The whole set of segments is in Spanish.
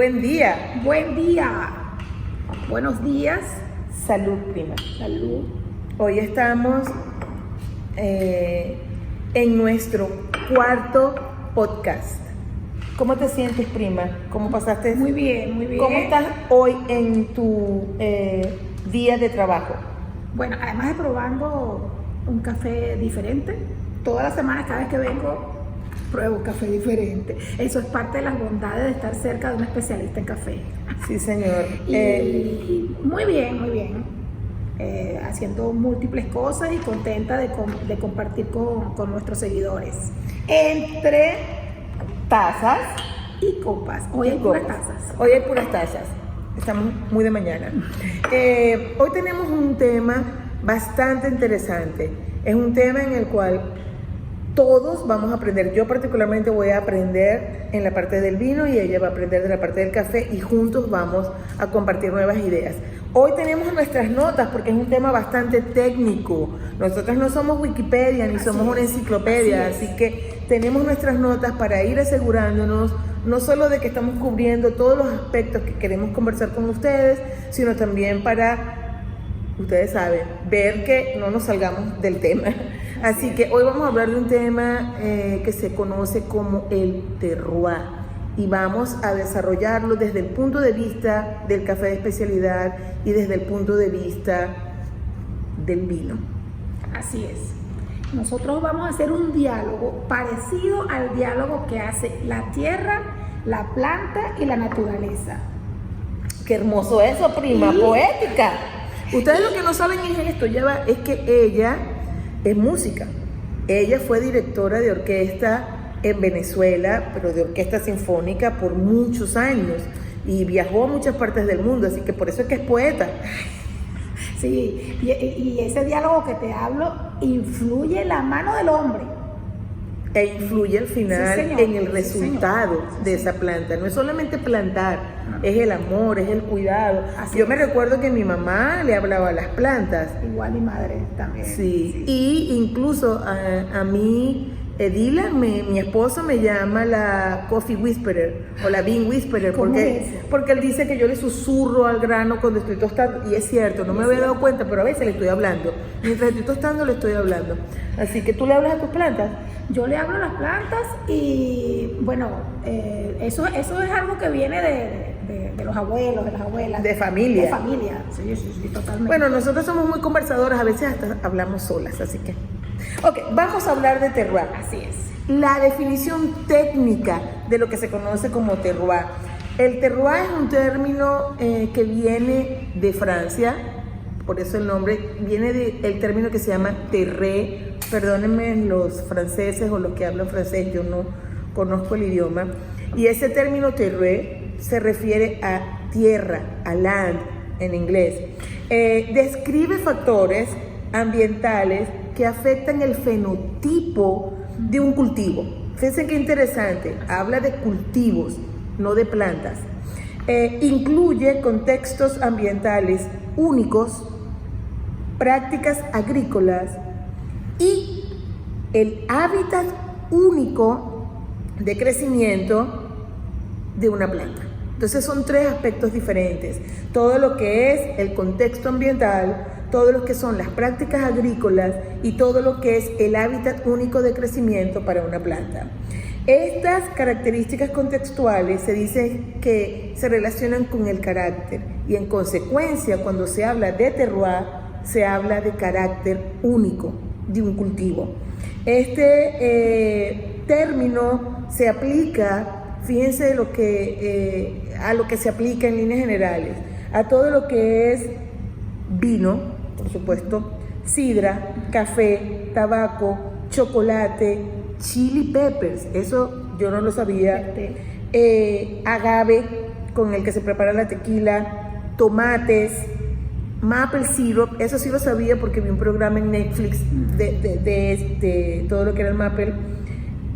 Buen día. Buen día. Buenos días. Salud, prima. Salud. Hoy estamos en nuestro cuarto podcast. ¿Cómo te sientes, prima? ¿Cómo pasaste? Muy bien, muy bien. ¿Cómo estás hoy en tu día de trabajo? Bueno, además de probando un café diferente, todas las semanas, cada vez que vengo, pruebo un café diferente. Eso es parte de las bondades de estar cerca de un especialista en café. Sí, señor. Y muy bien, muy bien. Haciendo múltiples cosas y contenta de compartir con nuestros seguidores. Entre Tazas y copas. Hoy hay puras tazas. Hoy hay puras tazas. Estamos muy de mañana. Hoy tenemos un tema bastante interesante. Es un tema en el cual todos vamos a aprender. Yo particularmente voy a aprender en la parte del vino y ella va a aprender de la parte del café y juntos vamos a compartir nuevas ideas. Hoy tenemos nuestras notas porque es un tema bastante técnico. Nosotros no somos Wikipedia ni somos una enciclopedia, así que tenemos nuestras notas para ir asegurándonos no solo de que estamos cubriendo todos los aspectos que queremos conversar con ustedes, sino también para, ustedes saben, ver que no nos salgamos del tema. Así que hoy vamos a hablar de un tema que se conoce como el terroir y vamos a desarrollarlo desde el punto de vista del café de especialidad y desde el punto de vista del vino. Así es. Nosotros vamos a hacer un diálogo parecido al diálogo que hace la tierra, la planta y la naturaleza. Qué hermoso eso, prima, poética. Ustedes lo que no saben es esto, es que ella es música. Ella fue directora de orquesta en Venezuela, pero de orquesta sinfónica por muchos años y viajó a muchas partes del mundo, así que por eso es que es poeta. Sí, y ese diálogo que te hablo influye en la mano del hombre. E influye al final en el resultado de esa señor. planta. No es solamente plantar, es el amor, es el cuidado. Así Yo me recuerdo que mi mamá le hablaba a las plantas. Igual mi madre también. Sí. Y incluso a mí, Edila, mi esposo me llama la Coffee Whisperer o la Bean Whisperer porque él dice que yo le susurro al grano cuando estoy tostando, y es cierto, no me había dado cuenta, pero a veces le estoy hablando. Mientras estoy tostando le estoy hablando. Así que tú le hablas a tus plantas. Yo le hablo a las plantas y bueno, eso es algo que viene de los abuelos, de las abuelas. De familia. De familia, sí, totalmente. Bueno, nosotros somos muy conversadoras, a veces hasta hablamos solas, así que... Ok, vamos a hablar de terroir. Así es. La definición técnica de lo que se conoce como terroir. El terroir es un término que viene de Francia, por eso el nombre viene del término que se llama terre. Perdónenme los franceses o los que hablan francés, yo no conozco el idioma. Y ese término terroir se refiere a tierra, a land en inglés. Describe factores ambientales que afectan el fenotipo de un cultivo. Fíjense qué interesante, habla de cultivos, no de plantas. Incluye contextos ambientales únicos, prácticas agrícolas y el hábitat único de crecimiento de una planta. Entonces son tres aspectos diferentes. Todo lo que es el contexto ambiental, todo lo que son las prácticas agrícolas y todo lo que es el hábitat único de crecimiento para una planta. Estas características contextuales se dice que se relacionan con el carácter y en consecuencia cuando se habla de terroir se habla de carácter único de un cultivo. Este término se aplica, fíjense a lo que se aplica en líneas generales, a todo lo que es vino, por supuesto, sidra, café, tabaco, chocolate, chili peppers, eso yo no lo sabía, agave con el que se prepara la tequila, tomates, maple syrup, eso sí lo sabía porque vi un programa en Netflix de todo lo que era el maple,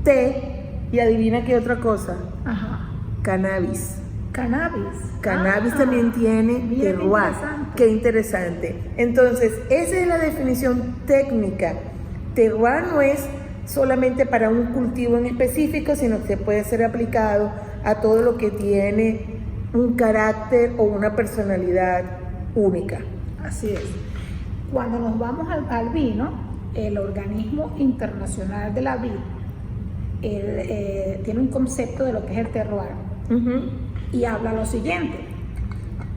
té, y adivina qué otra cosa. Ajá. Cannabis. Cannabis También tiene terroir. Qué interesante. Entonces, esa es la definición técnica. Terroir no es solamente para un cultivo en específico, sino que puede ser aplicado a todo lo que tiene un carácter o una personalidad única. Así es. Cuando nos vamos al vino, el Organismo Internacional de la Vid tiene un concepto de lo que es el terroir y habla lo siguiente,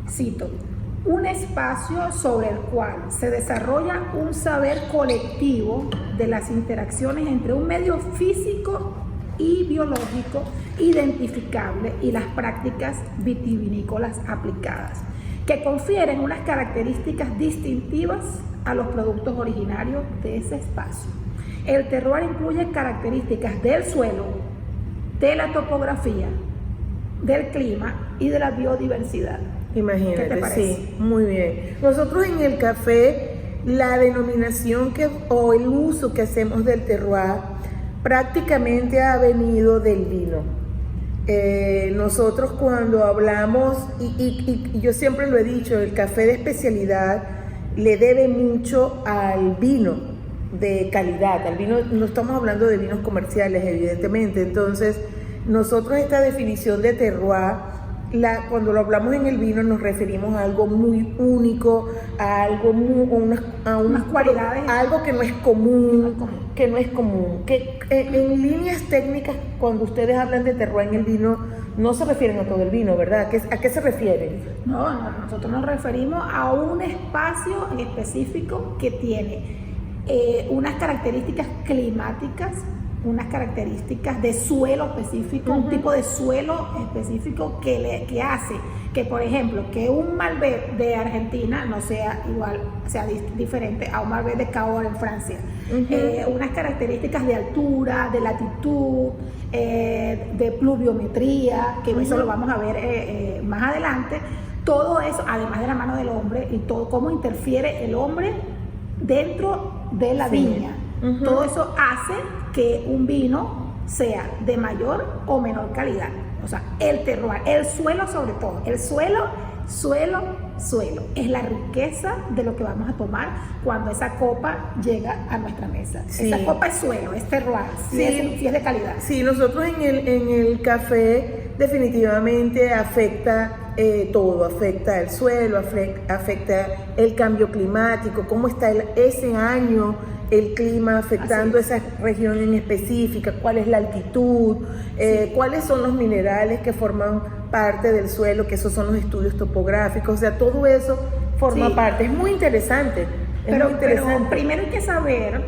cito: un espacio sobre el cual se desarrolla un saber colectivo de las interacciones entre un medio físico y biológico identificable y las prácticas vitivinícolas aplicadas, que confieren unas características distintivas a los productos originarios de ese espacio. El terroir incluye características del suelo, de la topografía, del clima y de la biodiversidad. Imagínate, ¿Qué te parece? sí, muy bien. Nosotros en el café, la denominación o el uso que hacemos del terroir prácticamente ha venido del vino. Nosotros cuando hablamos, y yo siempre lo he dicho, el café de especialidad le debe mucho al vino de calidad. Al vino, no estamos hablando de vinos comerciales, evidentemente. Entonces, nosotros esta definición de terroir, cuando lo hablamos en el vino, nos referimos a algo muy único, a algo unas cualidades, a algo que no es común, que en líneas técnicas, cuando ustedes hablan de terroir en el vino, no se refieren a todo el vino, ¿verdad? ¿A qué se refieren? No, nosotros nos referimos a un espacio en específico que tiene unas características climáticas, unas características de suelo específico, un tipo de suelo específico que hace que, por ejemplo, que un Malbec de Argentina no sea igual, sea diferente a un Malbec de Cahors en Francia. Unas características de altura, de latitud, de pluviometría, que eso lo vamos a ver más adelante. Todo eso, además de la mano del hombre y todo cómo interfiere el hombre dentro de la viña. Todo eso hace que un vino sea de mayor o menor calidad. O sea, el terroir, el suelo sobre todo, el suelo, es la riqueza de lo que vamos a tomar cuando esa copa llega a nuestra mesa. Sí. Esa copa es suelo, es terroir, sí. Si es de calidad. Sí, nosotros en el café definitivamente afecta todo, afecta el suelo, afecta el cambio climático, cómo está ese año el clima afectando esa región en específica, cuál es la altitud, cuáles son los minerales que forman parte del suelo, que esos son los estudios topográficos, o sea, todo eso forma parte. Es muy interesante. Pero primero hay que saber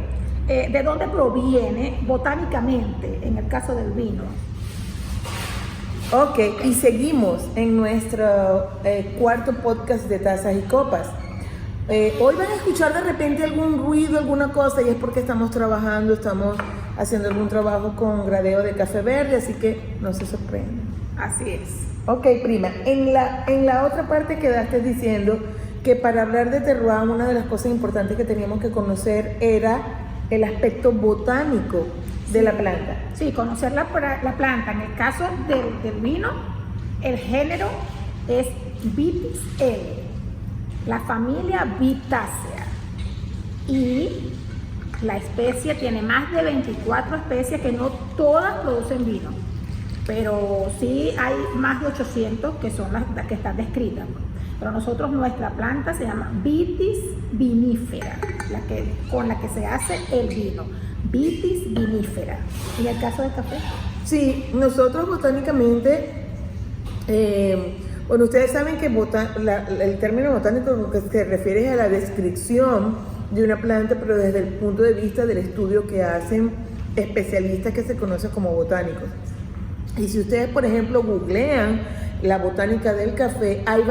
de dónde proviene botánicamente, en el caso del vino. Ok, y seguimos en nuestro cuarto podcast de Tazas y Copas. Hoy van a escuchar de repente algún ruido, alguna cosa, y es porque estamos trabajando, estamos haciendo algún trabajo con gradeo de café verde, así que no se sorprendan. Así es. Ok, prima, en la otra parte quedaste diciendo que para hablar de terroir, una de las cosas importantes que teníamos que conocer era el aspecto botánico de la planta. Sí, conocer la planta. En el caso del vino, el género es Vitis L, la familia Vitácea, y la especie tiene más de 24 especies que no todas producen vino, pero sí hay más de 800 que son las que están descritas. Pero nosotros, nuestra planta se llama Vitis vinifera, con la que se hace el vino. Vitis vinifera. ¿Y el caso del café? Sí, nosotros botánicamente, bueno, ustedes saben que el término botánico lo que se refiere es a la descripción de una planta, pero desde el punto de vista del estudio que hacen especialistas que se conocen como botánicos. Y si ustedes, por ejemplo, googlean la botánica del café, hay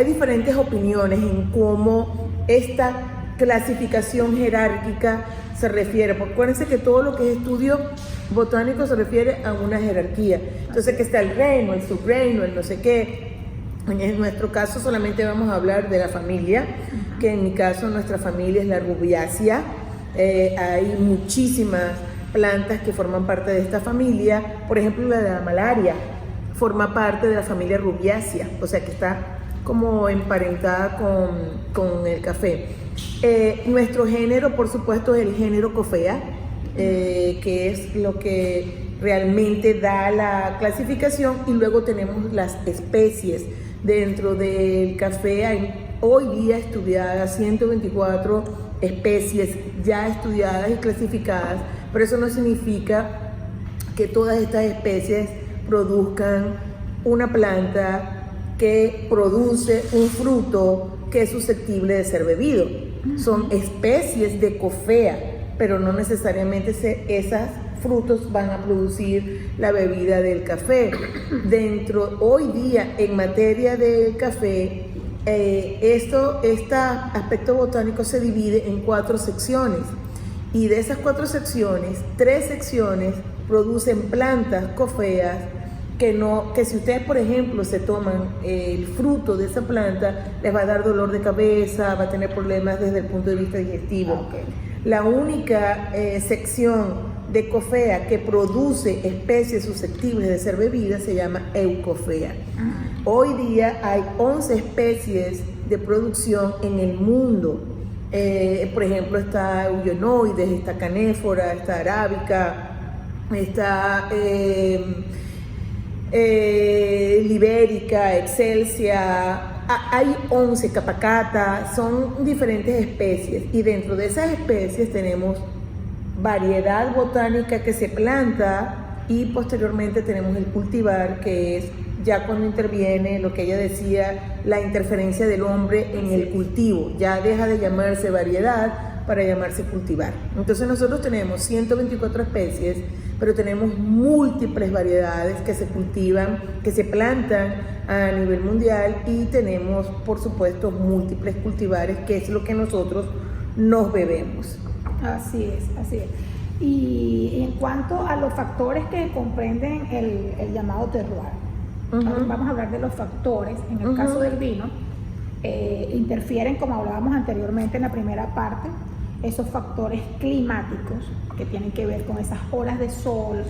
diferentes opiniones en cómo esta clasificación jerárquica se refiere. Porque acuérdense que todo lo que es estudio botánico se refiere a una jerarquía. Entonces, que está el reino, el subreino, el no sé qué. En nuestro caso solamente vamos a hablar de la familia, que en mi caso nuestra familia es la Rubiaceae. Hay muchísimas plantas que forman parte de esta familia. Por ejemplo, la de la malaria forma parte de la familia Rubiaceae, o sea que está como emparentada con el café. Nuestro género, por supuesto, es el género Coffea, que es lo que realmente da la clasificación, y luego tenemos las especies. Dentro del café hay hoy día estudiadas 124 especies ya estudiadas y clasificadas, pero eso no significa que todas estas especies produzcan una planta que produce un fruto que es susceptible de ser bebido. Son especies de cofea, pero no necesariamente esas frutos van a producir la bebida del café. Hoy día, en materia del café, este aspecto botánico se divide en 4 secciones, y de esas 4 secciones, 3 secciones producen plantas cofeas que si ustedes, por ejemplo, se toman el fruto de esa planta, les va a dar dolor de cabeza, va a tener problemas desde el punto de vista digestivo. Okay. La única sección de cofea que produce especies susceptibles de ser bebidas se llama eucofea. Hoy día hay 11 especies de producción en el mundo. Por ejemplo, está euglenoides, está canéfora, está arábica, está libérica, excelsia. Hay 11, capacata, son diferentes especies, y dentro de esas especies tenemos variedad botánica que se planta, y posteriormente tenemos el cultivar, que es ya cuando interviene lo que ella decía, la interferencia del hombre en el cultivo. Ya deja de llamarse variedad para llamarse cultivar. Entonces nosotros tenemos 124 especies, pero tenemos múltiples variedades que se cultivan, que se plantan a nivel mundial, y tenemos, por supuesto, múltiples cultivares, que es lo que nosotros nos bebemos. Así es, así es. Y en cuanto a los factores que comprenden el llamado terroir, vamos a hablar de los factores. En el caso del vino, interfieren, como hablábamos anteriormente en la primera parte, esos factores climáticos que tienen que ver con esas horas de sol,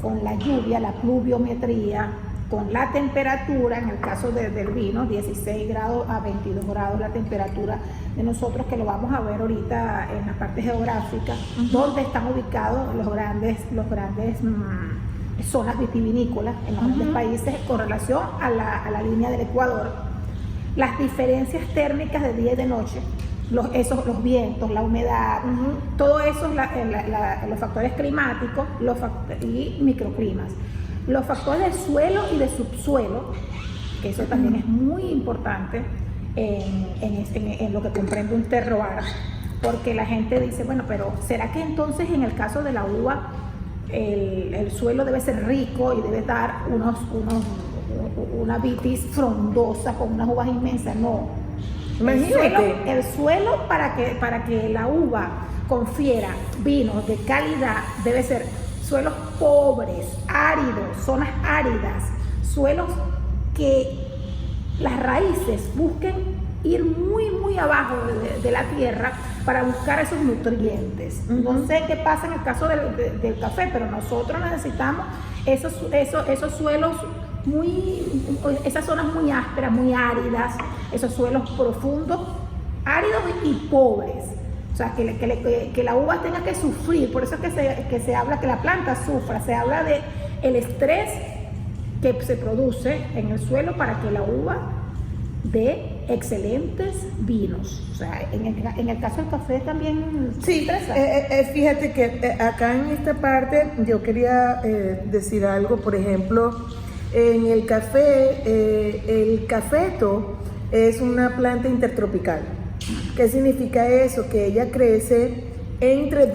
con la lluvia, la pluviometría, con la temperatura. En el caso del vino, 16 grados a 22 grados la temperatura de nosotros, que lo vamos a ver ahorita en la parte geográfica, donde están ubicados los grandes zonas vitivinícolas en los grandes países con relación a la línea del Ecuador. Las diferencias térmicas de día y de noche, los vientos, la humedad, todo eso, los factores climáticos y microclimas. Los factores del suelo y de subsuelo, que eso también es muy importante en lo que comprende un terroir, porque la gente dice, bueno, pero ¿será que entonces en el caso de la uva el suelo debe ser rico y debe dar una vitis frondosa con unas uvas inmensas? No. Imagínate. El suelo para que la uva confiera vinos de calidad debe ser suelos pobres, áridos, zonas áridas, suelos que las raíces busquen ir muy, muy abajo de la tierra para buscar esos nutrientes. No sé qué pasa en el caso del café, pero nosotros necesitamos esos suelos esas zonas muy ásperas, muy áridas, esos suelos profundos, áridos y pobres. O sea, que la uva tenga que sufrir. Por eso es que se habla que la planta sufra. Se habla de el estrés que se produce en el suelo para que la uva dé excelentes vinos. O sea, en el caso del café también se estresa. Fíjate que acá en esta parte yo quería decir algo. Por ejemplo, en el cafeto es una planta intertropical. ¿Qué significa eso? Que ella crece entre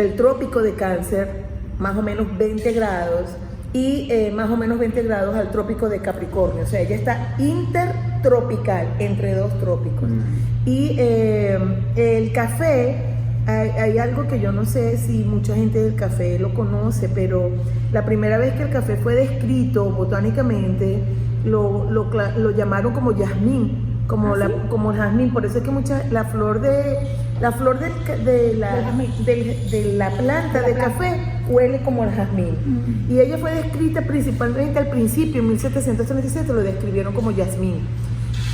el trópico de Cáncer, más o menos 20 grados, y más o menos 20 grados al trópico de Capricornio. O sea, ella está intertropical, entre 2 trópicos. Y el café, hay algo que yo no sé si mucha gente del café lo conoce, pero la primera vez que el café fue descrito botánicamente, lo llamaron como jazmín, como jazmín. Por eso es que la flor de la planta de café huele como el jazmín. Y ella fue descrita principalmente al principio, en 1737 lo describieron como jazmín.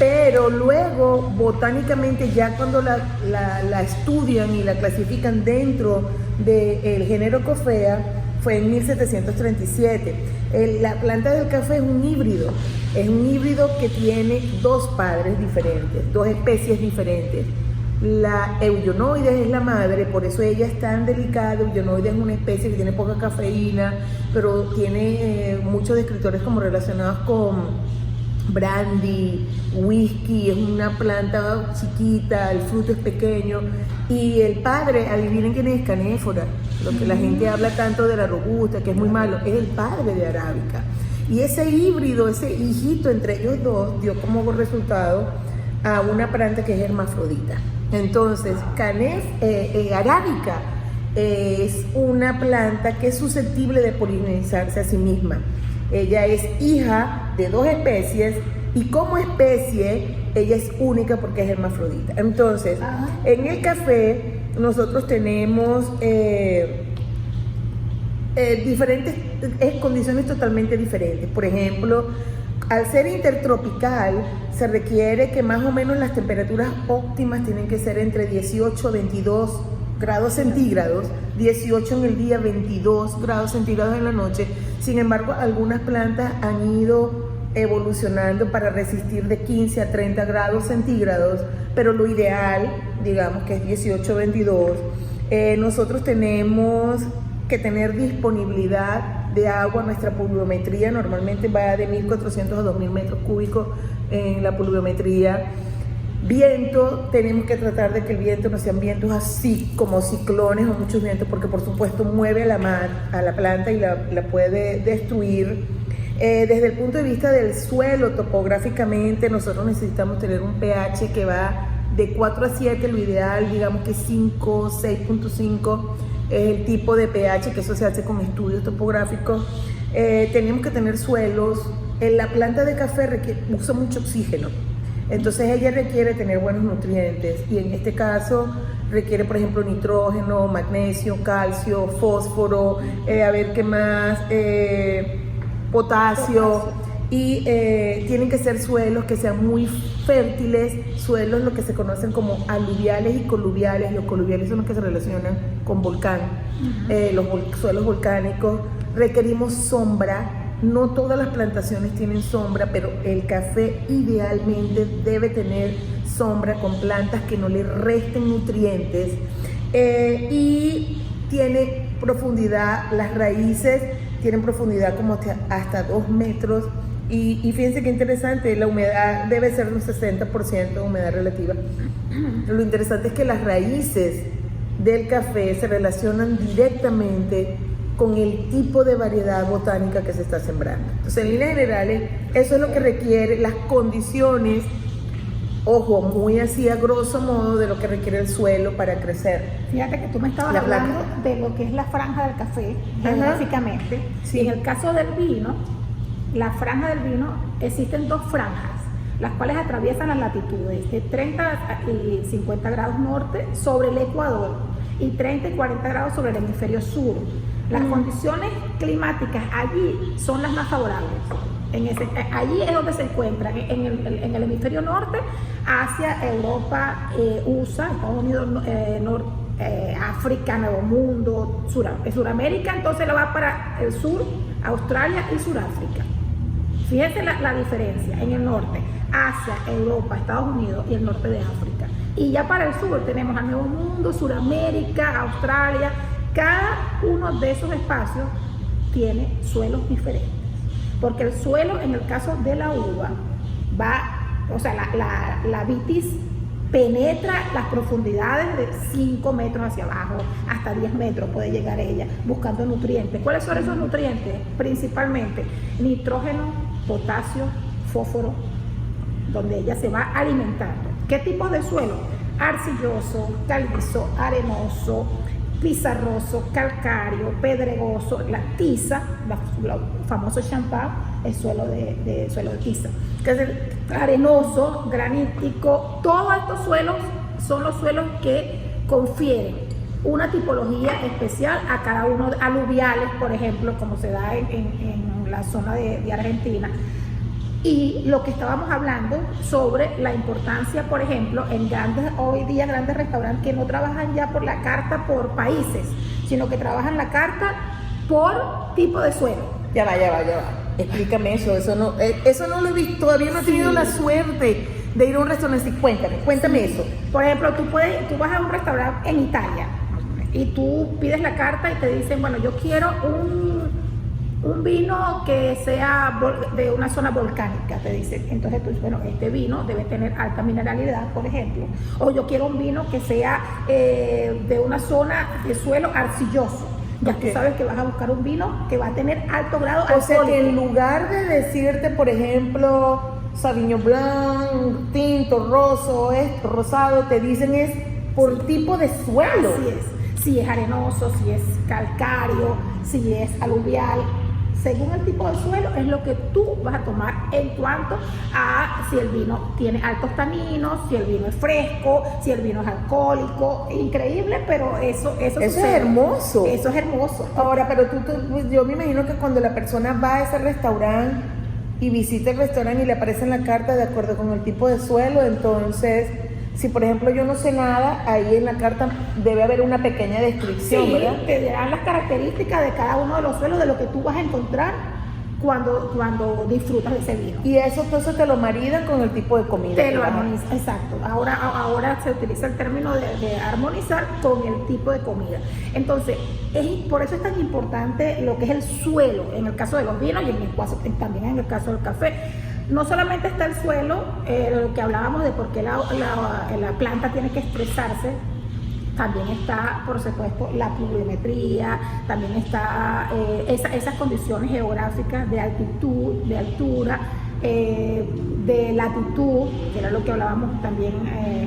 pero luego botánicamente ya cuando la estudian y la clasifican dentro del género Coffea fue en 1737. La planta del café es un híbrido que tiene dos padres diferentes, dos especies diferentes. La Eugeonoides es la madre, por eso ella es tan delicada. Eugeonoides es una especie que tiene poca cafeína, pero tiene muchos descriptores como relacionados con brandy, whisky. Es una planta chiquita, el fruto es pequeño. Y el padre, adivinen quién es, canéfora. Lo que la gente habla tanto de la robusta, que es muy malo, es el padre de arábica. Y ese híbrido, ese hijito entre ellos dos, dio como resultado a una planta que es hermafrodita. Entonces, arábica es una planta que es susceptible de polinizarse a sí misma. Ella es hija de dos especies y como especie ella es única porque es hermafrodita. Entonces, en el café nosotros tenemos diferentes condiciones totalmente diferentes. Por ejemplo, al ser intertropical, se requiere que más o menos las temperaturas óptimas tienen que ser entre 18 a 22 grados centígrados, 18 en el día, 22 grados centígrados en la noche. Sin embargo, algunas plantas han ido evolucionando para resistir de 15 a 30 grados centígrados, pero lo ideal, digamos que es 18 a 22. Nosotros tenemos que tener disponibilidad de agua. Nuestra pluviometría normalmente va de 1.400 a 2.000 metros cúbicos en la pluviometría. Viento, tenemos que tratar de que el viento no sean vientos así como ciclones o muchos vientos, porque por supuesto mueve a la planta y la puede destruir. Desde el punto de vista del suelo, topográficamente, nosotros necesitamos tener un pH que va de 4 a 7, lo ideal, digamos que 5, 6.5 es el tipo de pH, que eso se hace con estudios topográficos. Tenemos que tener suelos. La planta de café usa mucho oxígeno, entonces ella requiere tener buenos nutrientes, y en este caso requiere, por ejemplo, nitrógeno, magnesio, calcio, fósforo, a ver qué más, potasio. Y tienen que ser suelos que sean muy fértiles, suelos lo que se conocen como aluviales y coluviales. Los coluviales son los que se relacionan con volcán, los suelos volcánicos. Requerimos sombra. No todas las plantaciones tienen sombra, pero el café idealmente debe tener sombra con plantas que no le resten nutrientes, y tiene profundidad, las raíces tienen profundidad como hasta 2 metros. Y fíjense qué interesante, la humedad debe ser de un 60% de humedad relativa. Lo interesante es que las raíces del café se relacionan directamente con el tipo de variedad botánica que se está sembrando. Entonces, en líneas generales, eso es lo que requiere, las condiciones, ojo, muy así a grosso modo, de lo que requiere el suelo para crecer. Fíjate que tú me estabas hablando de lo que es la franja del café, geográficamente. Sí. En el caso del vino, la franja del vino, existen dos franjas, las cuales atraviesan las latitudes de 30 y 50 grados norte sobre el Ecuador y 30 y 40 grados sobre el hemisferio sur. Las condiciones climáticas allí son las más favorables. Allí es donde se encuentran, en el hemisferio norte, Asia, Europa, USA, Estados Unidos, África, Nuevo Mundo, Suramérica, entonces lo va para el sur, Australia y Suráfrica. Fíjense la diferencia en el norte, Asia, Europa, Estados Unidos y el norte de África. Y ya para el sur tenemos al Nuevo Mundo, Suramérica, Australia. Cada uno de esos espacios tiene suelos diferentes, porque el suelo, en el caso de la uva, la vitis penetra las profundidades de 5 metros hacia abajo, hasta 10 metros puede llegar ella, buscando nutrientes. ¿Cuáles son esos nutrientes? Principalmente nitrógeno, potasio, fósforo, donde ella se va alimentando. ¿Qué tipo de suelo? Arcilloso, calizo, arenoso, pizarroso, calcáreo, pedregoso, la tiza, el famoso champán, el suelo de tiza. Arenoso, granítico, todos estos suelos son los suelos que confieren una tipología especial a cada uno, aluviales, por ejemplo, como se da en la zona de Argentina. Y lo que estábamos hablando sobre la importancia, por ejemplo, en hoy día grandes restaurantes que no trabajan ya por la carta por países, sino que trabajan la carta por tipo de suelo. Ya va. Explícame eso. Eso no lo he visto. Todavía no he tenido la suerte de ir a un restaurante. Cuéntame eso. Por ejemplo, tú vas a un restaurante en Italia y tú pides la carta y te dicen, bueno, yo quiero un vino que sea de una zona volcánica, te dicen. Entonces tú dices, bueno, este vino debe tener alta mineralidad, por ejemplo. O yo quiero un vino que sea de una zona de suelo arcilloso. Ya tú sabes que vas a buscar un vino que va a tener alto grado alcohólico. O sea que en lugar de decirte, por ejemplo, Sauvignon Blanc, tinto, rosado, te dicen es por tipo de suelo. Así es. Si es arenoso, si es calcáreo, si es aluvial. Según el tipo de suelo es lo que tú vas a tomar en cuanto a si el vino tiene altos taninos, si el vino es fresco, si el vino es alcohólico. Increíble, pero eso es hermoso. Eso es hermoso. Ahora, pero yo me imagino que cuando la persona va a ese restaurante y visita el restaurante y le aparece en la carta de acuerdo con el tipo de suelo, entonces, si por ejemplo yo no sé nada, ahí en la carta debe haber una pequeña descripción, sí, ¿verdad? Te darán las características de cada uno de los suelos, de lo que tú vas a encontrar cuando disfrutas de ese vino. Y eso entonces te lo maridan con el tipo de comida. Te lo armoniza, exacto. Ahora se utiliza el término de armonizar con el tipo de comida. Entonces, por eso es tan importante lo que es el suelo, en el caso de los vinos y también en el caso del café. No solamente está el suelo, lo que hablábamos de por qué la planta tiene que expresarse, también está, por supuesto, la pluviometría, también está esas condiciones geográficas de altitud, de altura, de latitud, que era lo que hablábamos también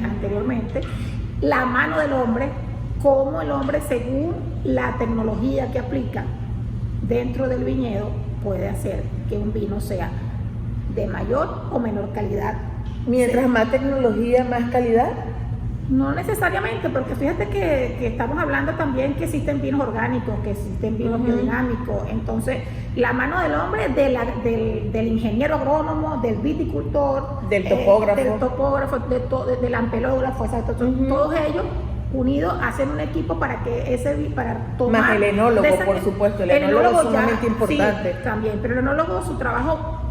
anteriormente, la mano del hombre, cómo el hombre, según la tecnología que aplica dentro del viñedo, puede hacer que un vino sea de mayor o menor calidad. Mientras más tecnología, más calidad. No necesariamente, porque fíjate que estamos hablando también que existen vinos orgánicos, que existen vinos biodinámicos. Entonces, la mano del hombre, del ingeniero agrónomo, del viticultor, del topógrafo, del ampelógrafo, todos ellos unidos hacen un equipo para que para tomar... Más el enólogo, por supuesto, el enólogo es sumamente importante. Sí, también, pero el enólogo, su trabajo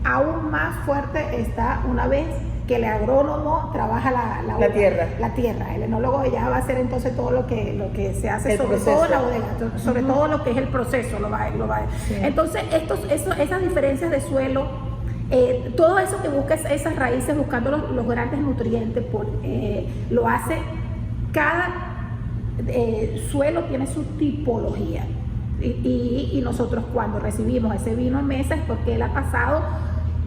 aún más fuerte está una vez que el agrónomo trabaja la tierra. El enólogo ya va a hacer entonces todo lo que se hace, sobre todo en la bodega, sobre todo lo que es el proceso, lo va. Sí. Entonces, esas diferencias de suelo, todo eso que busca esas raíces, buscando los grandes nutrientes, lo hace. Cada suelo tiene su tipología. Y nosotros cuando recibimos ese vino en mesa es porque él ha pasado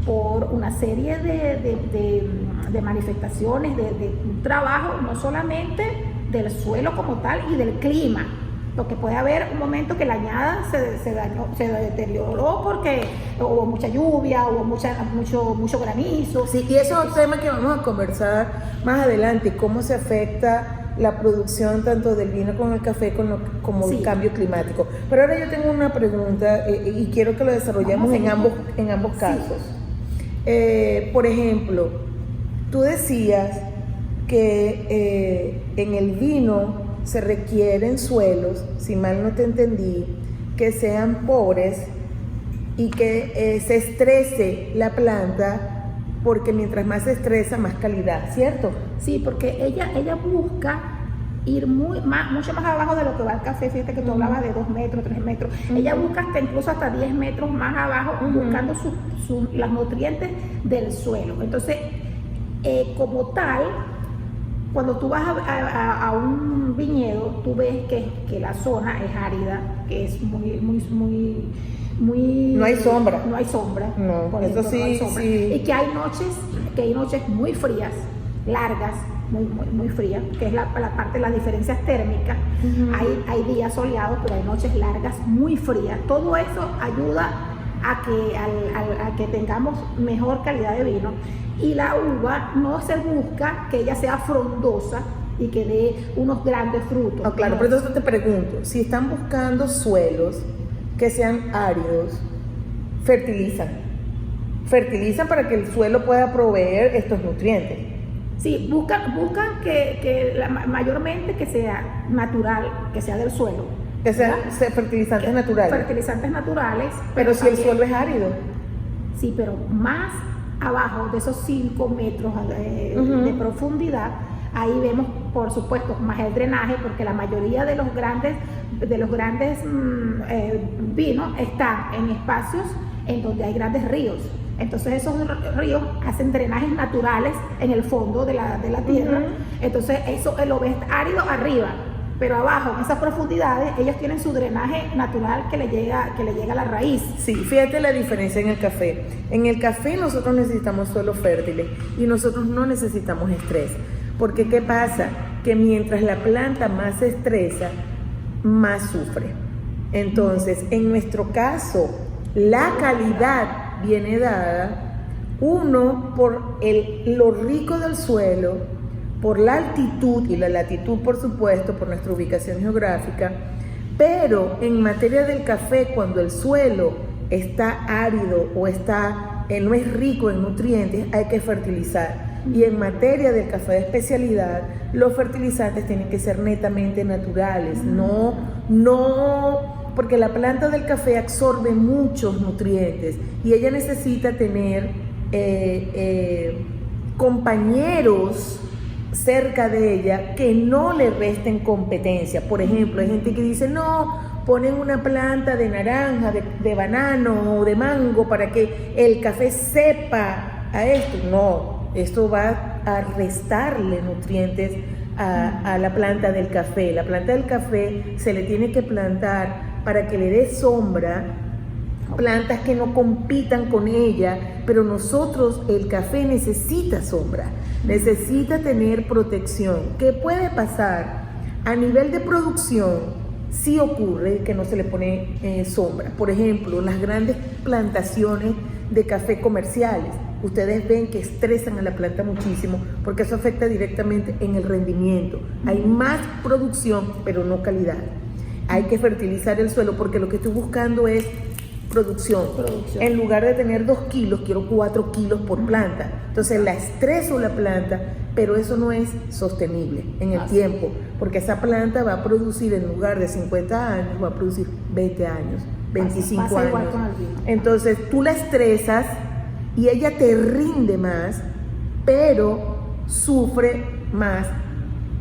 por una serie de manifestaciones, de un trabajo no solamente del suelo como tal y del clima, porque puede haber un momento que la añada se dañó, se deterioró porque hubo mucha lluvia, hubo mucho granizo. Sí, y eso es un tema que vamos a conversar más adelante, cómo se afecta la producción tanto del vino como el café como el cambio climático. Pero ahora yo tengo una pregunta y quiero que lo desarrollemos en ambos casos. Por ejemplo, tú decías que en el vino se requieren suelos, si mal no te entendí, que sean pobres y que se estrese la planta, porque mientras más se estresa, más calidad, ¿cierto? Sí, porque ella busca ir mucho más abajo de lo que va el café. Fíjate que tú hablabas de 2 metros, 3 metros. Ella busca incluso hasta 10 metros más abajo, buscando los nutrientes del suelo. Entonces, como tal, cuando tú vas a un viñedo, tú ves que la zona es árida, que es muy no hay sombra. No hay sombra. No, por eso ejemplo, sí, no hay sombra. sí. Y que hay noches muy frías, largas, muy frías, que es la parte de las diferencias térmicas. Hay días soleados, pero hay noches largas, muy frías. Todo eso ayuda a que tengamos mejor calidad de vino. Y la uva no se busca que ella sea frondosa y que dé unos grandes frutos. Oh, claro, pero entonces te pregunto, si están buscando suelos que sean áridos, fertilizan. fertilizan para que el suelo pueda proveer estos nutrientes. Sí, buscan mayormente que sea natural, que sea del suelo. Que sean fertilizantes naturales. Fertilizantes naturales. Pero si el suelo es árido. Sí, pero más abajo de esos 5 metros de profundidad, ahí vemos, por supuesto, más el drenaje, porque la mayoría de los grandes vinos están en espacios en donde hay grandes ríos. Entonces esos ríos hacen drenajes naturales en el fondo de la tierra. Entonces eso lo ves árido arriba, pero abajo, en esas profundidades, ellos tienen su drenaje natural que le llega a la raíz. Sí, fíjate la diferencia en el café. En el café nosotros necesitamos suelos fértiles y nosotros no necesitamos estrés. Porque ¿qué pasa? Que mientras la planta más se estresa, más sufre. Entonces, en nuestro caso, la calidad viene dada, uno, por lo rico del suelo, por la altitud y la latitud, por supuesto, por nuestra ubicación geográfica, pero en materia del café, cuando el suelo está árido o no es rico en nutrientes, hay que fertilizar. Y en materia del café de especialidad, los fertilizantes tienen que ser netamente naturales, porque la planta del café absorbe muchos nutrientes y ella necesita tener compañeros cerca de ella que no le resten competencia. Por ejemplo, hay gente que dice, no, ponen una planta de naranja, de banano o de mango para que el café sepa a esto. No, esto va a restarle nutrientes a la planta del café. La planta del café se le tiene que plantar para que le dé sombra, plantas que no compitan con ella, pero nosotros, el café necesita sombra, necesita tener protección. ¿Qué puede pasar? A nivel de producción, sí ocurre que no se le pone sombra. Por ejemplo, las grandes plantaciones de café comerciales, ustedes ven que estresan a la planta muchísimo porque eso afecta directamente en el rendimiento. Hay más producción, pero no calidad. Hay que fertilizar el suelo porque lo que estoy buscando es producción. En lugar de tener 2 kilos, quiero 4 kilos por planta. Entonces la estreso la planta, pero eso no es sostenible en el tiempo, porque esa planta va a producir, en lugar de 50 años, va a producir 20 años, 25 años. Igual con el vino. Entonces tú la estresas y ella te rinde más, pero sufre más,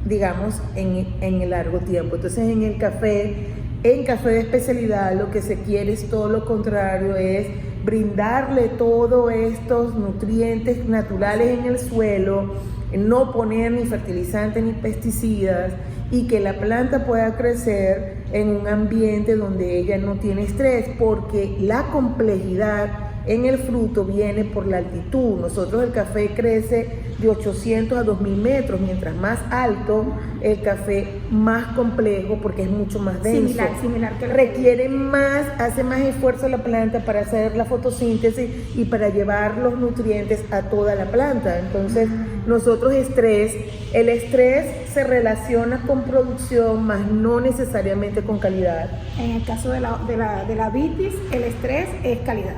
digamos, en el largo tiempo. Entonces en café de especialidad lo que se quiere es todo lo contrario, es brindarle todos estos nutrientes naturales en el suelo, no poner ni fertilizantes ni pesticidas y que la planta pueda crecer en un ambiente donde ella no tiene estrés, porque la complejidad en el fruto viene por la altitud. Nosotros el café crece de 800 a 2000 metros, mientras más alto el café más complejo porque es mucho más denso. Similar que requiere más, hace más esfuerzo la planta para hacer la fotosíntesis y para llevar los nutrientes a toda la planta. Entonces nosotros el estrés se relaciona con producción, más no necesariamente con calidad. En el caso de la vitis, el estrés es calidad,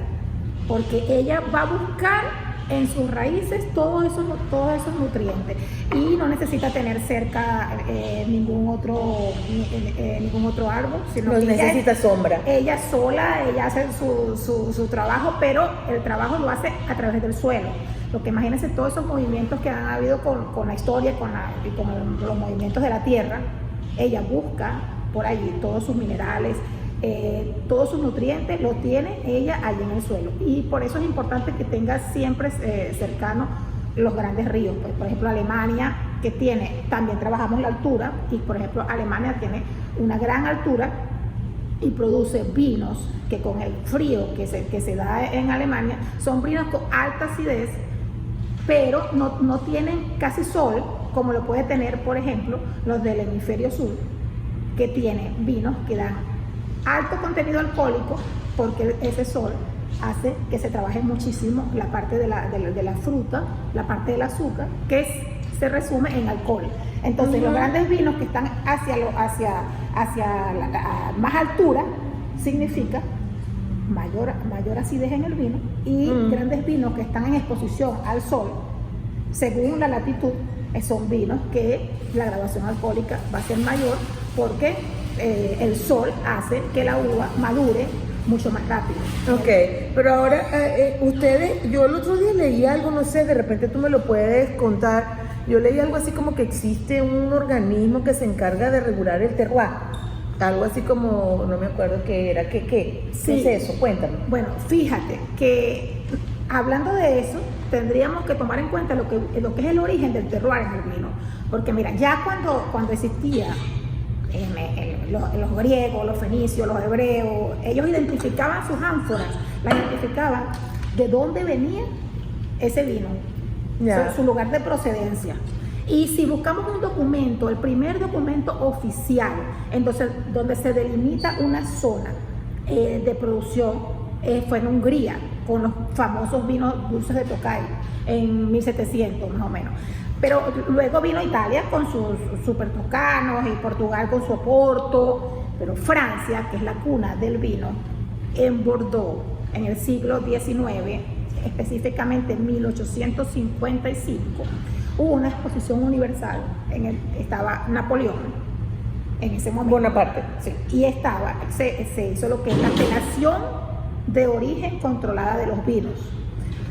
porque ella va a buscar en sus raíces todos esos nutrientes y no necesita tener cerca ningún otro árbol, sino no que necesita sombra. Ella sola, ella hace su trabajo, pero el trabajo lo hace a través del suelo. Lo que imagínense todos esos movimientos que han habido con la historia y con los movimientos de la tierra. Ella busca por allí todos sus minerales, todos sus nutrientes los tiene ella allí en el suelo, y por eso es importante que tenga siempre cercano los grandes ríos. Pues, por ejemplo, Alemania, que también trabajamos la altura, y por ejemplo Alemania tiene una gran altura y produce vinos que con el frío que se da en Alemania son vinos con alta acidez, pero no tienen casi sol como lo puede tener, por ejemplo, los del hemisferio sur, que tienen vinos que dan alto contenido alcohólico, porque ese sol hace que se trabaje muchísimo la parte de la fruta, la parte del azúcar, que se resume en alcohol. Entonces los grandes vinos que están hacia la más altura, significa mayor acidez en el vino, y grandes vinos que están en exposición al sol, según la latitud, son vinos que la graduación alcohólica va a ser mayor porque el sol hace que la uva madure mucho más rápido. Ok, pero ahora ustedes, yo el otro día leí algo, no sé, de repente tú me lo puedes contar. Yo leí algo así como que existe un organismo que se encarga de regular el terroir. Algo así como, no me acuerdo qué era, ¿qué Sí. es eso? Cuéntame. Bueno, fíjate que hablando de eso, tendríamos que tomar en cuenta lo que es el origen del terroir en el vino. Porque mira, ya cuando existía los griegos, los fenicios, los hebreos, ellos identificaban sus ánforas, las identificaban de dónde venía ese vino, su lugar de procedencia. Y si buscamos un documento, el primer documento oficial, entonces donde se delimita una zona de producción, fue en Hungría, con los famosos vinos dulces de Tokai, en 1700 más o menos. Pero luego vino Italia con sus super toscanos y Portugal con su Oporto, pero Francia, que es la cuna del vino, en Bordeaux, en el siglo XIX, específicamente en 1855, hubo una exposición universal, estaba Napoleón en ese momento. Bonaparte. Sí, y se hizo lo que es la apelación de origen controlada de los vinos.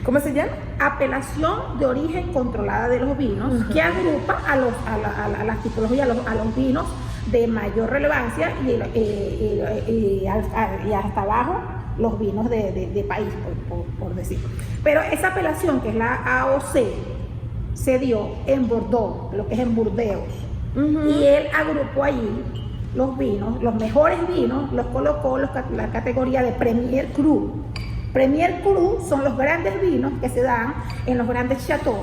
¿Cómo se llama? Apelación de origen controlada de los vinos, que agrupa a las tipologías, a los vinos de mayor relevancia y hasta abajo los vinos de país, por decir. Pero esa apelación, que es la AOC, se dio en Bordeaux, lo que es en Burdeos, y él agrupó allí los vinos, los mejores vinos, los colocó en la categoría de Premier Cru. Premier Cru son los grandes vinos que se dan en los grandes chateaux.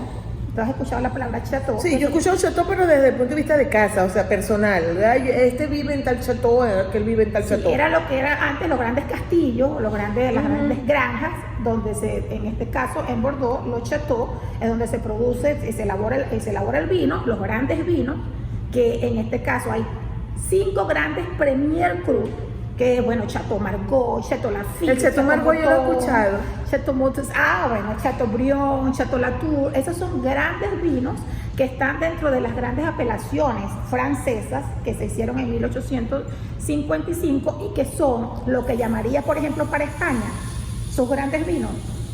¿Tú has escuchado la palabra chateau? Sí, yo he escuchado chateau, pero desde el punto de vista de casa, o sea, personal, ¿verdad? Este vive en tal chateau, aquel vive en tal chateau. Era lo que era antes los grandes castillos, las grandes granjas, donde en este caso en Bordeaux, los chateaux, es donde se produce y se elabora el vino, los grandes vinos, que en este caso hay 5 grandes Premier Cru, que bueno, Chateau Margaux, Chateau Lafite. El Chateau Margaux yo lo he escuchado. Chateau Mouton, Chateaubriand, Chateau Latour, esos son grandes vinos que están dentro de las grandes apelaciones francesas que se hicieron en 1855 y que son lo que llamaría, por ejemplo, para España, sus grandes vinos,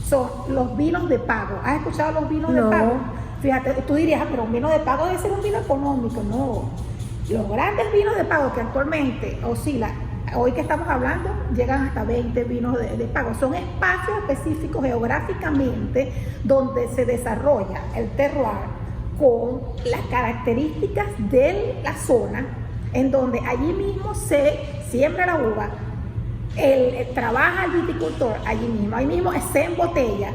son los vinos de pago. ¿Has escuchado los vinos de pago? Fíjate, tú dirías, pero un vino de pago debe ser un vino económico. No, los grandes vinos de pago que actualmente oscilan, hoy que estamos hablando, llegan hasta 20 vinos de pago. Son espacios específicos geográficamente donde se desarrolla el terroir con las características de la zona, en donde allí mismo se siembra la uva, trabaja el viticultor allí mismo se embotella.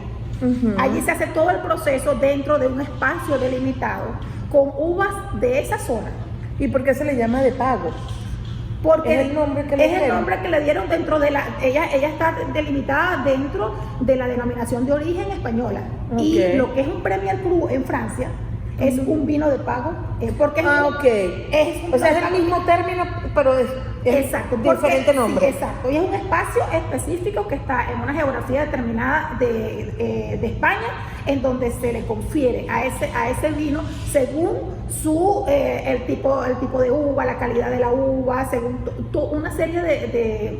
Allí se hace todo el proceso dentro de un espacio delimitado con uvas de esa zona. ¿Y por qué se le llama de pago? Porque es el nombre que le dieron dentro de ella está delimitada dentro de la denominación de origen española. Y lo que es un Premier Cru en Francia es un vino de pago, porque es el mismo término, pero es exacto, diferente nombre. Sí, exacto, y es un espacio específico que está en una geografía determinada de España, en donde se le confiere a ese vino según el tipo de uva, la calidad de la uva, según una serie de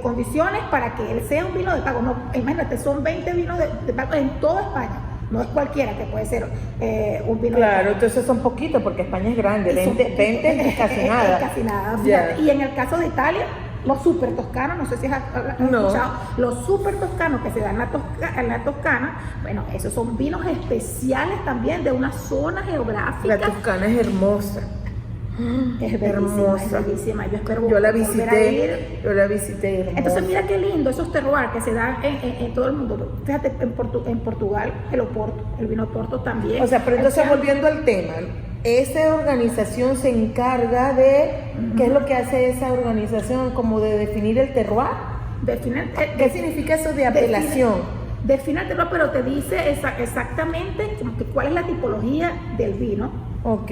condiciones para que él sea un vino de pago. No, imagínate, son 20 vinos de pago en toda España. No es cualquiera que puede ser un vino. Claro, entonces son poquitos porque España es grande, 20 es casi nada. Es casi nada. Yeah. Y en el caso de Italia, los super toscanos, no sé si has escuchado, los super toscanos que se dan en la Toscana, bueno, esos son vinos especiales también de una zona geográfica. La Toscana es hermosa. Es hermosa, es bellísima. Yo la visité hermosa. Entonces mira qué lindo esos terroirs que se dan en todo el mundo. Fíjate, en Portugal el vino Oporto también. O sea, pero entonces volviendo al tema, esa organización se encarga de, ¿qué es lo que hace esa organización? Como de definir el terroir. ¿Qué significa eso de apelación? Define el terroir, pero te dice exactamente cuál es la tipología del vino Ok.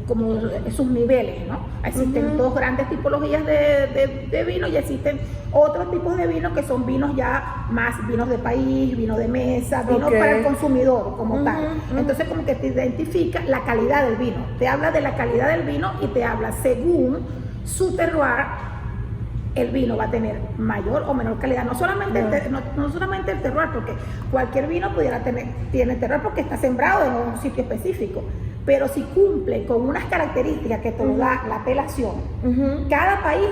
Como sus niveles, ¿no? Existen dos grandes tipologías de vino y existen otros tipos de vinos que son vinos ya más vinos de país, vino de mesa, vino para el consumidor como tal. Entonces como que te identifica la calidad del vino, te habla de la calidad del vino y te habla según su terroir. El vino va a tener mayor o menor calidad, no solamente el terroir, porque cualquier vino tiene terroir porque está sembrado en un sitio específico, pero si cumple con unas características que te lo da la apelación, cada país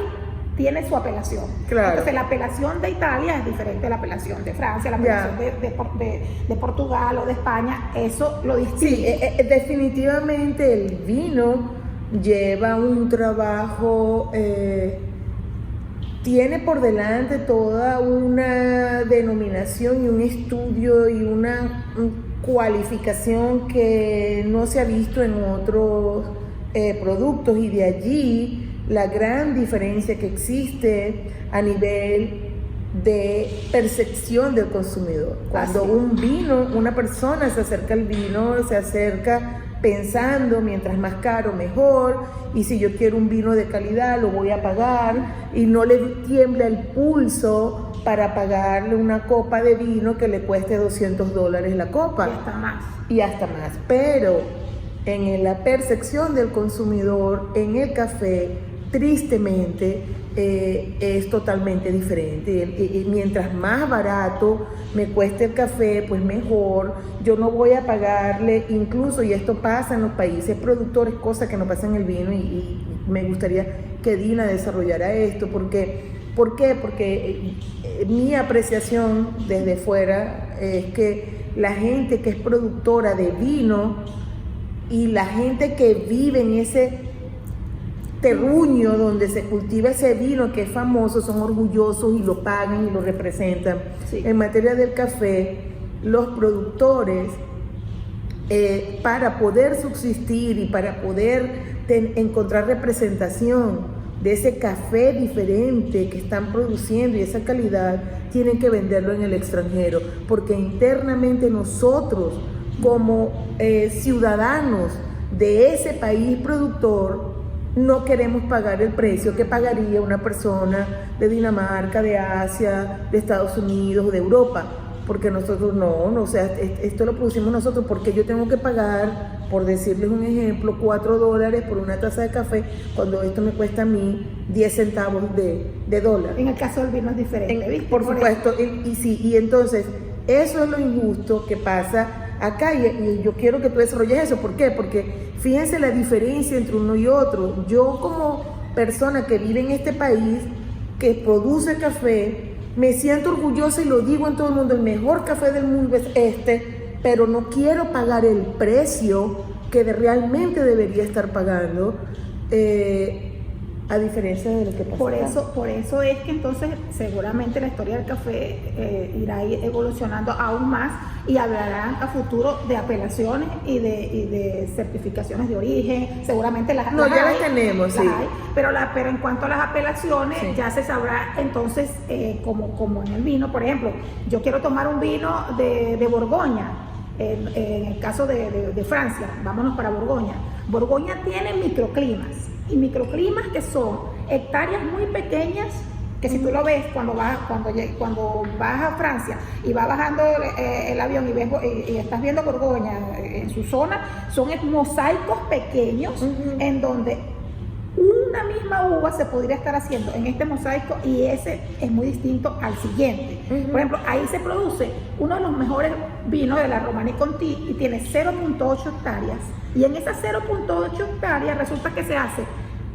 tiene su apelación. Claro. Entonces la apelación de Italia es diferente a la apelación de Francia, la apelación de Portugal o de España, eso lo distingue. Sí, definitivamente el vino lleva un trabajo... tiene por delante toda una denominación y un estudio y una cualificación que no se ha visto en otros productos, y de allí la gran diferencia que existe a nivel de percepción del consumidor. Cuando un vino, una persona se acerca al vino, se acerca pensando mientras más caro mejor, y si yo quiero un vino de calidad lo voy a pagar, y no le tiembla el pulso para pagarle una copa de vino que le cueste $200 la copa. Y hasta más. Pero en la percepción del consumidor, en el café, tristemente, es totalmente diferente. Y mientras más barato me cueste el café, pues mejor. Yo no voy a pagarle, incluso, y esto pasa en los países productores, cosa que no pasa en el vino, y me gustaría que Dina desarrollara esto. ¿Por qué? Porque mi apreciación desde fuera es que la gente que es productora de vino y la gente que vive en ese terruño donde se cultiva ese vino que es famoso, son orgullosos y lo pagan y lo representan. Sí. En materia del café, los productores, para poder subsistir y para poder encontrar representación de ese café diferente que están produciendo y esa calidad, tienen que venderlo en el extranjero, porque internamente nosotros, como ciudadanos de ese país productor, no queremos pagar el precio que pagaría una persona de Dinamarca, de Asia, de Estados Unidos, de Europa, porque nosotros o sea, esto lo producimos nosotros, porque yo tengo que pagar, por decirles un ejemplo, $4 por una taza de café, cuando esto me cuesta a mí 10 centavos de dólar. En el caso del vino es diferente, ¿viste? Por supuesto, y entonces, eso es lo injusto que pasa acá, y yo quiero que tú desarrolles eso. ¿Por qué? Porque fíjense la diferencia entre uno y otro. Yo, como persona que vive en este país, que produce café, me siento orgullosa y lo digo en todo el mundo: el mejor café del mundo es este, pero no quiero pagar el precio que realmente debería estar pagando, a diferencia de lo que pasa. Por eso es que entonces seguramente la historia del café irá evolucionando aún más, y hablarán a futuro de apelaciones y de certificaciones de origen. Seguramente las ya las tenemos, sí. Pero en cuanto a las apelaciones, sí, ya se sabrá entonces, como en el vino, por ejemplo, yo quiero tomar un vino de Borgoña. En el caso de Francia, vámonos para Borgoña. Borgoña tiene microclimas, y microclimas que son hectáreas muy pequeñas, que si tú lo ves cuando vas a Francia y vas bajando el avión y estás viendo Borgoña en su zona, son mosaicos pequeños, en donde una misma uva se podría estar haciendo en este mosaico, y ese es muy distinto al siguiente. Por ejemplo, ahí se produce uno de los mejores vinos de la Romanée Conti, y tiene 0.8 hectáreas, y en esas 0.8 hectáreas resulta que se hace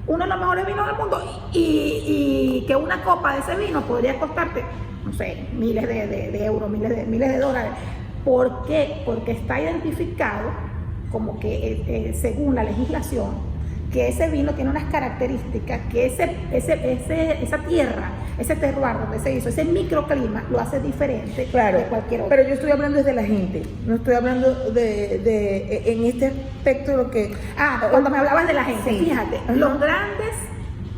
uno de los mejores vinos del mundo, y que una copa de ese vino podría costarte, no sé, miles de euros, miles de dólares. ¿Por qué? Porque está identificado como que, según la legislación, que ese vino tiene unas características, que esa tierra, ese terroir donde se hizo, ese microclima, lo hace diferente, claro, de cualquier otro. Pero yo estoy hablando desde la gente, no estoy hablando en este aspecto de lo que... cuando me hablabas de la gente, sí, fíjate, los grandes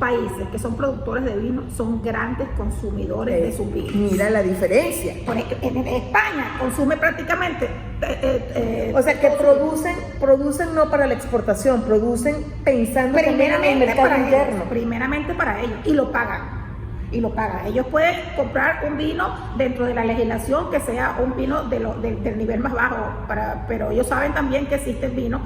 países que son productores de vino son grandes consumidores de sus vinos. Mira la diferencia. Por ejemplo, en España consume prácticamente... o sea, que producen no para la exportación, producen pensando también en el mercado interno. Primeramente para ellos, y lo pagan. Ellos pueden comprar un vino dentro de la legislación que sea un vino del nivel más bajo, pero ellos saben también que existe el vino,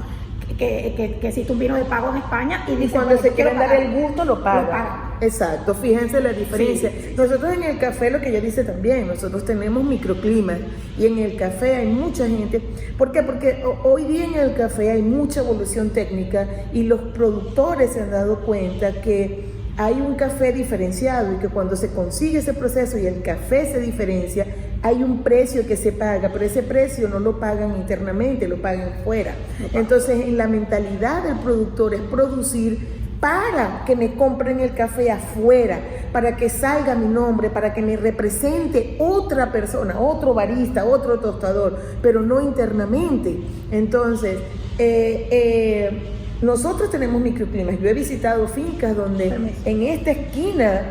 que existe un vino de pago en España, y dicen, cuando se quieren dar el gusto lo pagan. Exacto, fíjense la diferencia. Sí. Nosotros en el café, lo que ella dice también, nosotros tenemos microclimas, y en el café hay mucha gente. ¿Por qué? Porque hoy día en el café hay mucha evolución técnica, y los productores se han dado cuenta que hay un café diferenciado, y que cuando se consigue ese proceso y el café se diferencia, hay un precio que se paga, pero ese precio no lo pagan internamente, lo pagan fuera. Entonces, en la mentalidad del productor es producir para que me compren el café afuera, para que salga mi nombre, para que me represente otra persona, otro barista, otro tostador, pero no internamente. Entonces, nosotros tenemos microclimas. Yo he visitado fincas donde en esta esquina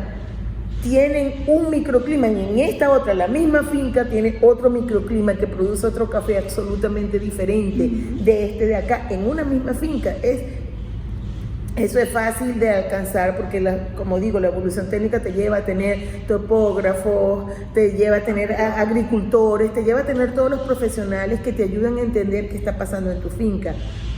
tienen un microclima, y en esta otra, la misma finca, tiene otro microclima que produce otro café absolutamente diferente de acá, en una misma finca. Eso es fácil de alcanzar porque, como digo, la evolución técnica te lleva a tener topógrafos, te lleva a tener agricultores, te lleva a tener todos los profesionales que te ayudan a entender qué está pasando en tu finca.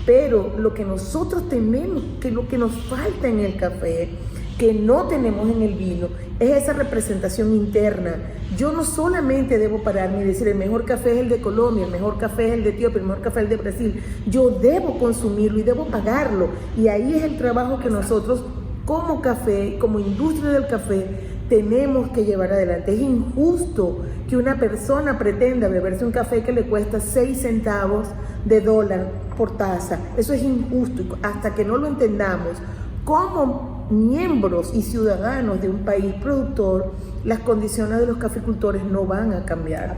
Pero lo que nosotros tenemos, que lo que nos falta en el café, que no tenemos en el vino, es esa representación interna. Yo no solamente debo pararme y decir el mejor café es el de Colombia, el mejor café es el de Etiopía, el mejor café es el de Brasil. Yo debo consumirlo y debo pagarlo. Y ahí es el trabajo que nosotros como café, como industria del café, tenemos que llevar adelante. Es injusto que una persona pretenda beberse un café que le cuesta 6 centavos de dólar por taza. Eso es injusto. Hasta que no lo entendamos como miembros y ciudadanos de un país productor, las condiciones de los caficultores no van a cambiar.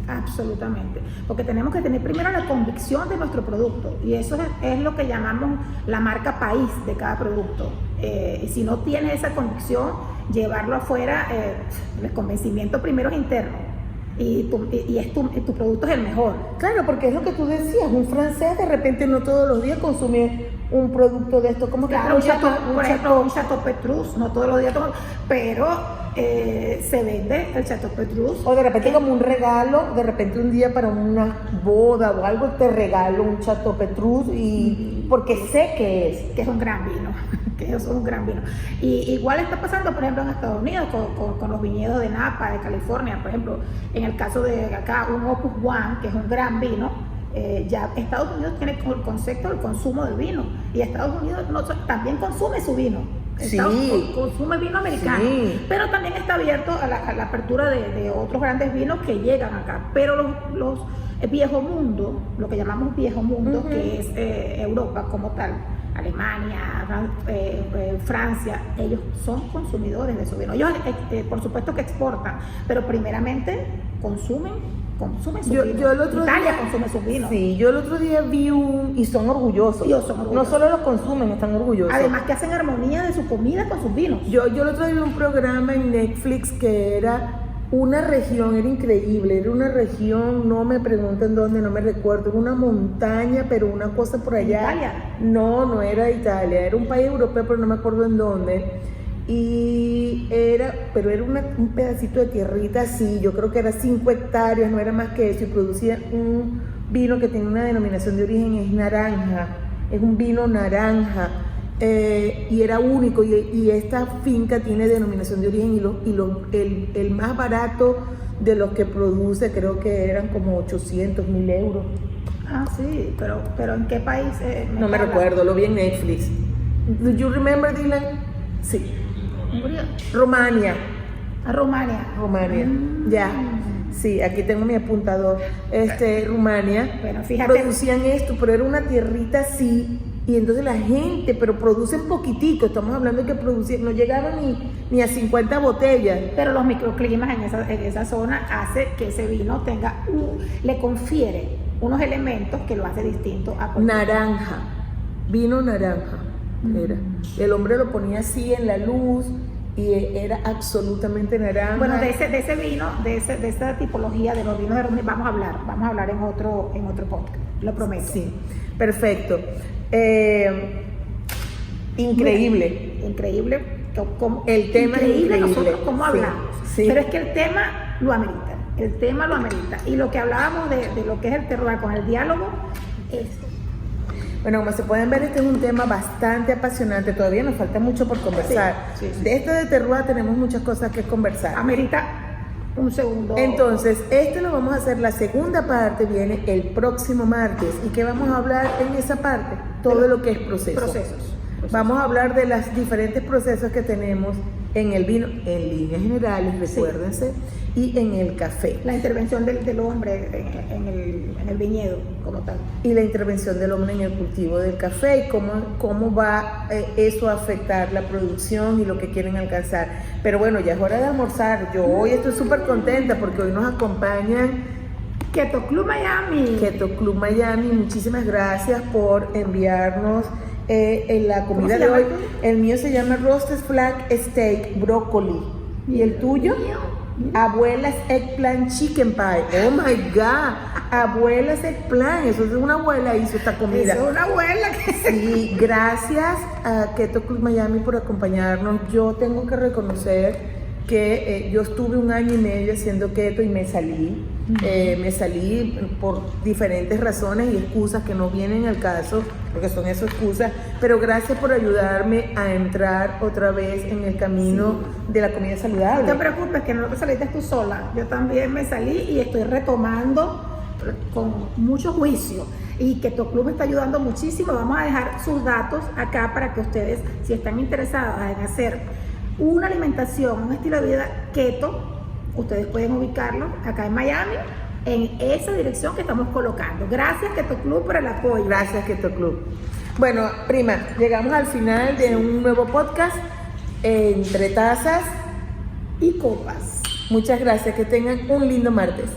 Absolutamente. Porque tenemos que tener primero la convicción de nuestro producto, y eso es lo que llamamos la marca país de cada producto. Y si no tienes esa convicción, llevarlo afuera, el convencimiento primero es interno. Y tu producto es el mejor. Claro, porque es lo que tú decías, un francés de repente no todos los días consume un producto de esto, como claro, por ejemplo, un Chateau Petrus, no todos los días, pero se vende el Chateau Petrus. O de repente como un regalo, de repente un día para una boda o algo te regalo un Chateau Petrus, y porque sé que es un gran vino. Que eso es un gran vino. Y igual está pasando, por ejemplo, en Estados Unidos con los viñedos de Napa, de California. Por ejemplo, en el caso de acá, un Opus One, que es un gran vino, ya Estados Unidos tiene el concepto del consumo del vino, y Estados Unidos también consume su vino. Consume vino americano, pero también está abierto a la apertura de otros grandes vinos que llegan acá. Pero los viejo mundo, lo que llamamos viejo mundo, que es Europa como tal, Alemania, Francia, ellos son consumidores de su vino. Ellos, por supuesto que exportan, pero primeramente consumen su vino. Italia consume su vino. Sí, yo el otro día vi y son orgullosos. No solo lo consumen, están orgullosos. Además que hacen armonía de su comida con sus vinos. Yo el otro día vi un programa en Netflix que era una región, era increíble, era una región, no me pregunten dónde, no me recuerdo, era una montaña, pero una cosa por allá. ¿Italia? No era Italia, era un país europeo, pero no me acuerdo en dónde. Pero era un pedacito de tierrita así, yo creo que era 5 hectáreas, no era más que eso, y producía un vino que tiene una denominación de origen, es naranja, es un vino naranja. Y era único, y esta finca tiene denominación de origen, y el más barato de los que produce creo que eran como 800.000 euros. Ah, sí, pero ¿en qué país? No me recuerdo, lo vi en Netflix. Do you remember, Dylan? Sí. Rumania. Rumania. Ya. Sí, aquí tengo mi apuntador. Rumania. Bueno, fíjate. Producían esto, pero era una tierrita así. Y entonces la gente, pero producen poquitico, estamos hablando de que producían, no llegaban ni a 50 botellas. Pero los microclimas en esa zona hace que ese vino le confiere unos elementos que lo hace distinto a naranja, vino naranja. Era. El hombre lo ponía así en la luz y era absolutamente naranja. Bueno, de ese vino, de esa tipología de los vinos de Ronda vamos a hablar en otro podcast, lo prometo. Sí, perfecto. Increíble. Mira, increíble. El tema es increíble. Nosotros cómo Sí, hablamos. sí. Pero es que el tema lo amerita. El tema lo amerita. Y lo que hablábamos de lo que es el terroir con el diálogo es... Bueno, como se pueden ver, este es un tema bastante apasionante. Todavía nos falta mucho por conversar. Sí. De esto de terroir tenemos muchas cosas que conversar. Amerita un segundo. Entonces, esto lo vamos a hacer, la segunda parte viene el próximo martes. ¿Y qué vamos a hablar en esa parte? Todo lo que es procesos. Vamos a hablar de los diferentes procesos que tenemos en el vino, en líneas generales, recuérdense, y en el café. La intervención del hombre en el viñedo, como tal. Y la intervención del hombre en el cultivo del café y cómo va eso a afectar la producción y lo que quieren alcanzar. Pero bueno, ya es hora de almorzar. Yo hoy estoy súper contenta porque hoy nos acompañan Keto Club Miami. Keto Club Miami. Muchísimas gracias por enviarnos en la comida de hoy. El mío se llama Roasted Flag Steak Broccoli. ¿Y el tuyo? Abuela's Eggplant Chicken Pie. Oh my God. Abuela's Eggplant. Eso es una abuela hizo esta comida. Eso es una abuela. Sí, gracias a Keto Club Miami por acompañarnos. Yo tengo que reconocer que yo estuve 1 año y medio haciendo keto y me salí. Me salí por diferentes razones y excusas que no vienen al caso, porque son esas excusas, pero gracias por ayudarme a entrar otra vez en el camino de la comida saludable. No te preocupes que no te saliste tú sola, yo también me salí y estoy retomando con mucho juicio y Keto Club me está ayudando muchísimo. Vamos a dejar sus datos acá para que ustedes, si están interesadas en hacer una alimentación, un estilo de vida keto, ustedes pueden ubicarlo acá en Miami, en esa dirección que estamos colocando. Gracias Keto Club por el apoyo. Gracias Keto Club. Bueno, prima, llegamos al final de un nuevo podcast entre tazas y copas. Muchas gracias, que tengan un lindo martes.